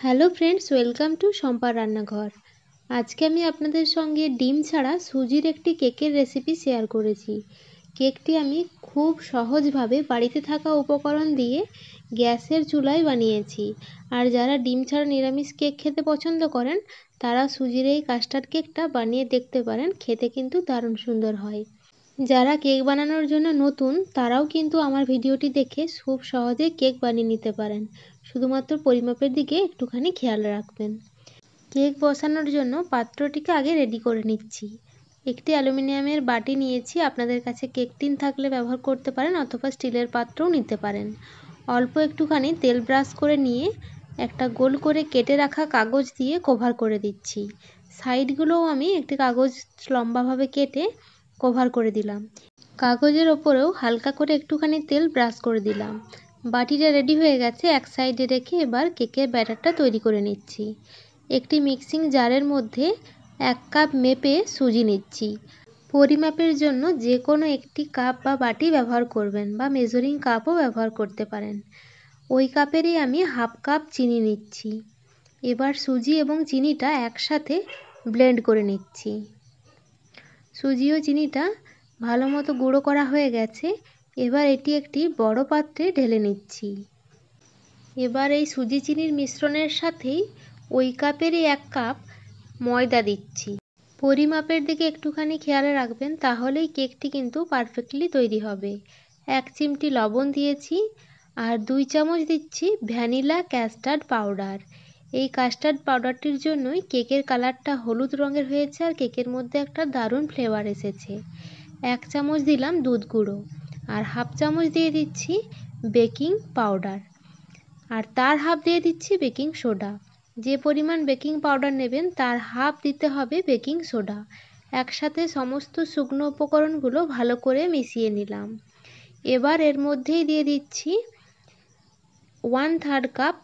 Hello friends, welcome to শম্পার রান্নাঘর। আজকে আমি আপনাদের সঙ্গে ডিম ছাড়া সুজির একটি কেকের রেসিপি শেয়ার করেছি। কেকটি আমি খুব সহজভাবে বাড়িতে থাকা উপকরণ দিয়ে গ্যাসের চুলায় বানিয়েছি। আর যারা ডিম ছাড়া নিরামিষ কেক খেতে পছন্দ করেন তারা সুজির এই কাস্টার্ড কেকটা বানিয়ে দেখতে পারেন, খেতে কিন্তু দারুণ সুন্দর হয়। যারা কেক বানানোর জন্য নতুন তারাও কিন্তু আমার ভিডিওটি দেখে খুব সহজে কেক বানিয়ে নিতে পারেন। শুধুমাত্র পরিমাপের দিকে একটুখানি খেয়াল রাখবেন। কেক বসানোর জন্য পাত্রটিকে আগে রেডি করে নিচ্ছি। একটি অ্যালুমিনিয়ামের বাটি নিয়েছি, আপনাদের কাছে কেক টিন থাকলে ব্যবহার করতে পারেন অথবা স্টিলের পাত্রও নিতে পারেন। অল্প একটুখানি তেল ব্রাশ করে নিয়ে একটা গোল করে কেটে রাখা কাগজ দিয়ে কভার করে দিচ্ছি। সাইডগুলোও আমি একটি কাগজ লম্বাভাবে কেটে কভার করে দিলাম। কাগজের ওপরেও হালকা করে একটুখানি তেল ব্রাশ করে দিলাম। বাটিটা রেডি হয়ে গেছে, এক সাইডে রেখে এবার কেকের ব্যাটারটা তৈরি করে নিচ্ছি। একটি মিক্সিং জারের মধ্যে 1 কাপ মেপে সুজি নিচ্ছি। পরিমাপের জন্য যে কোনো একটি কাপ বা বাটি ব্যবহার করবেন বা মেজারিং কাপও ব্যবহার করতে পারেন। ওই কাপেরই আমি 1/2 কাপ চিনি নিচ্ছি। এবার সুজি এবং চিনিটা একসাথে ব্লেন্ড করে নিচ্ছি। সুজি ও চিনিটা ভালো মতো গুঁড়ো করা হয়ে গেছে। এবার এটি একটি বড় পাত্রে ঢেলে নিচ্ছি। এবার এই সুজি চিনির মিশ্রণের সাথেই ওই কাপেরই 1 কাপ ময়দা দিচ্ছি। পরিমাপের দিকে একটুখানি খেয়াল রাখবেন, তাহলেই কেকটি কিন্তু পারফেক্টলি তৈরি হবে। 1 চিমটি লবণ দিয়েছি আর 2 চামচ দিচ্ছি ভ্যানিলা কাস্টার্ড পাউডার। এই কাস্টার্ড পাউডারটির জন্যই কেকের কালারটা হলুদ রঙের হয়েছে আর কেকের মধ্যে একটা দারুণ ফ্লেভার এসেছে। 1 চামচ দিলাম দুধ গুঁড়ো আর 1/2 চামচ দিয়ে দিচ্ছি বেকিং পাউডার আর তার 1/2 দিয়ে দিচ্ছি বেকিং সোডা। যে পরিমাণ বেকিং পাউডার নেবেন তার 1/2 দিতে হবে বেকিং সোডা। একসাথে সমস্ত শুকনো উপকরণগুলো ভালো করে মিশিয়ে নিলাম। এবার এর মধ্যেই দিয়ে দিচ্ছি 1/3 কাপ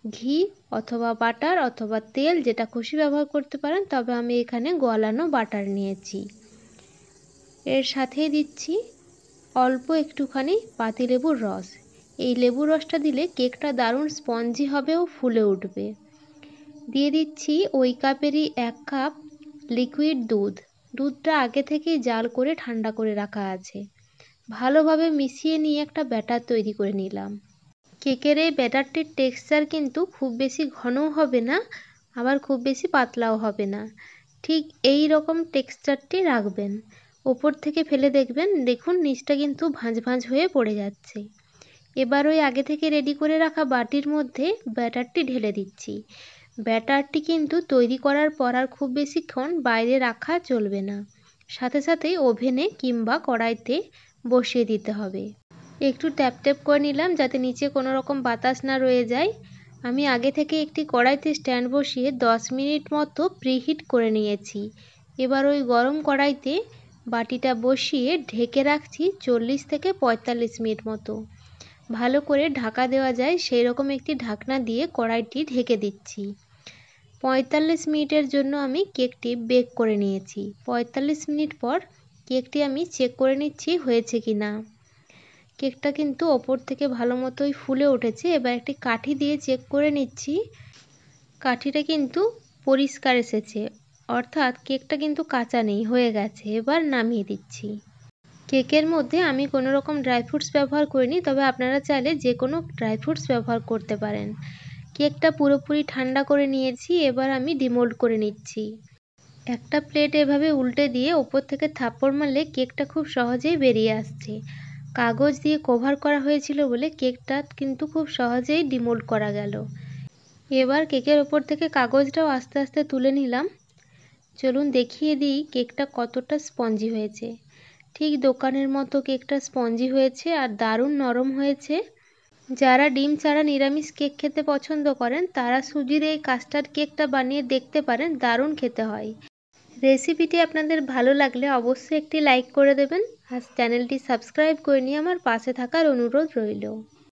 ঘি অথবা বাটার অথবা তেল, যেটা খুশি ব্যবহার করতে পারেন, তবে আমি এখানে গলানো বাটার নিয়েছি। এর সাথেই দিচ্ছি অল্প একটুখানি পাতিলেবুর রস। এই লেবুর রসটা দিলে কেকটা দারুণ স্পঞ্জি হবে ও ফুলে উঠবে। দিয়ে দিচ্ছি ওই কাপেরই 1 কাপ লিকুইড দুধ। দুধটা আগে থেকেই জাল করে ঠান্ডা করে রাখা আছে। ভালোভাবে মিশিয়ে নিয়ে একটা ব্যাটার তৈরি করে নিলাম। কেকের এই ব্যাটারটির টেক্সচার কিন্তু খুব বেশি ঘনও হবে না, আবার খুব বেশি পাতলাও হবে না। ঠিক এই রকম টেক্সচারটি রাখবেন। ওপর থেকে ফেলে দেখুন নিচটা কিন্তু ভাঁজ ভাঁজ হয়ে পড়ে যাচ্ছে। এবার ওই আগে থেকে রেডি করে রাখা বাটির মধ্যে ব্যাটারটি ঢেলে দিচ্ছি। ব্যাটারটি কিন্তু তৈরি করার পর আর খুব বেশিক্ষণ বাইরে রাখা চলবে না, সাথে সাথেই ওভেনে কিংবা কড়াইতে বসিয়ে দিতে হবে। একটু ট্যাপ ট্যাপ করে নিলাম যাতে নিচে কোনো রকম বাতাস না রয়ে যায়। আমি আগে থেকে একটি কড়াইতে স্ট্যান্ড বসিয়ে 10 মিনিট মতো প্রিহিট করে নিয়েছি। এবার ওই গরম কড়াইতে বাটিটা বসিয়ে ঢেকে রাখছি 40 থেকে 45 মিনিট মতো। ভালো করে ঢাকা দেওয়া যায় সেই রকম একটি ঢাকনা দিয়ে কড়াইটি ঢেকে দিচ্ছি। 45 মিনিটের জন্য আমি কেকটি বেক করে নিয়েছি। 45 মিনিট পর কেকটি আমি চেক করে নিচ্ছি হয়েছে কি না। কেকটা কিন্তু ওপর থেকে ভালো মতোই ফুলে উঠেছে। এবার একটি কাঠি দিয়ে চেক করে নিচ্ছি। কাঠিটা কিন্তু পরিষ্কার এসেছে, অর্থাৎ কেকটা কিন্তু কাঁচা নেই, হয়ে গেছে। এবার নামিয়ে দিচ্ছি। কেকের মধ্যে আমি কোনো রকম ড্রাই ফ্রুটস ব্যবহার করিনি, তবে আপনারা চাইলে যে কোনো ড্রাই ফ্রুটস ব্যবহার করতে পারেন। কেকটা পুরোপুরি ঠান্ডা করে নিয়েছি। এবার আমি ডিমোল্ড করে নিচ্ছি। একটা প্লেট এভাবে উল্টে দিয়ে ওপর থেকে থাপ্পড় মারলে কেকটা খুব সহজেই বেরিয়ে আসছে। কাগজ দিয়ে কভার করা হয়েছিল বলে কেকটা কিন্তু খুব সহজেই ডিমোল্ড করা গেল। এবার কেকের ওপর থেকে কাগজটাও আস্তে আস্তে তুলে নিলাম। চলুন দেখিয়ে দিই কেকটা কতটা স্পঞ্জি হয়েছে। ঠিক দোকানের মতো কেকটা স্পঞ্জি হয়েছে আর দারুণ নরম হয়েছে। যারা ডিম ছাড়া নিরামিষ কেক খেতে পছন্দ করেন তারা সুজির এই কাস্টার্ড কেকটা বানিয়ে দেখতে পারেন, দারুণ খেতে হয়। রেসিপিটি আপনাদের ভালো লাগলে অবশ্যই একটি লাইক করে দেবেন আর চ্যানেলটি সাবস্ক্রাইব করে নিয়ে আমার পাশে থাকার অনুরোধ রইল।